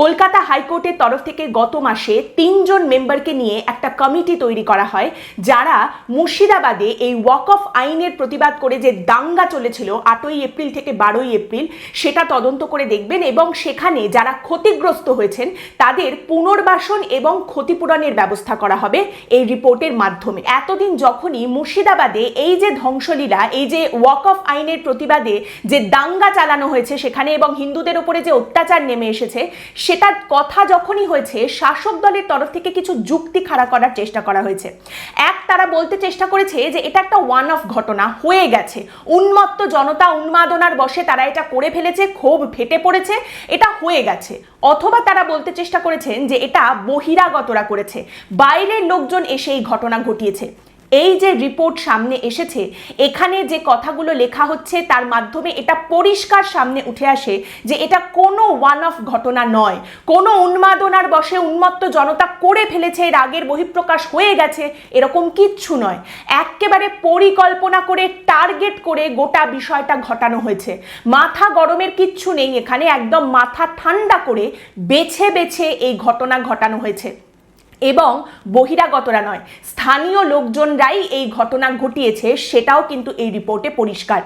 কলকাতা হাইকোর্টের তরফ থেকে গত মাসে 3 জন মেম্বারকে নিয়ে একটা কমিটি তৈরি করা হয়, যারা মুর্শিদাবাদে এই ওয়াকফ আইনের প্রতিবাদ করে যে দাঙ্গা চলেছিল 8ই এপ্রিল থেকে 12ই এপ্রিল, সেটা তদন্ত করে দেখবেন এবং সেখানে যারা ক্ষতিগ্রস্ত হয়েছেন তাদের পুনর্বাসন এবং ক্ষতিপূরণের ব্যবস্থা করা হবে এই রিপোর্টের মাধ্যমে। এতদিন যখনই মুর্শিদাবাদে এই যে ধ্বংসলীলা, এই যে ওয়াকফ আইনের প্রতিবাদে যে দাঙ্গা চালানো হয়েছে সেখানে এবং হিন্দুদের উপরে যে অত্যাচার নেমে এসেছে, সেটার কথা যখনই হয়েছে শাসক দলের তরফ থেকে কিছু যুক্তি খাড়া করার চেষ্টা করা হয়েছে। তারা বলতে চেষ্টা করেছে যে এটা একটা ওয়ান অফ ঘটনা, হয়ে গেছে, উন্মত্ত জনতা উন্মাদনার বশে তারা এটা করে ফেলেছে, ক্ষোভ ফেটে পড়েছে, এটা হয়ে গেছে। অথবা তারা বলতে চেষ্টা করেছেন যে এটা বহিরাগতরা করেছে, বাইরের লোকজন এসে এই ঘটনা ঘটিয়েছে। এই যে রিপোর্ট সামনে এসেছে, এখানে যে কথাগুলো লেখা হচ্ছে তার মাধ্যমে এটা পরিষ্কার সামনে উঠে আসে যে এটা কোনো ওয়ান অফ ঘটনা নয়, কোনো উন্মাদনার বশে উন্মত্ত জনতা করে ফেলেছে, রাগের বহিঃপ্রকাশ হয়ে গেছে, এরকম কিচ্ছু নয়। একেবারে পরিকল্পনা করে, টার্গেট করে গোটা বিষয়টা ঘটানো হয়েছে। মাথা গরমের কিচ্ছু নেই এখানে, একদম মাথা ঠান্ডা করে বেছে বেছে এই ঘটনা ঘটানো হয়েছে এবং বহিরাগতরা নয়, স্থানীয় লোকজনরাই এই ঘটনা ঘটিয়েছে, সেটাও কিন্তু এই রিপোর্টে পরিষ্কার।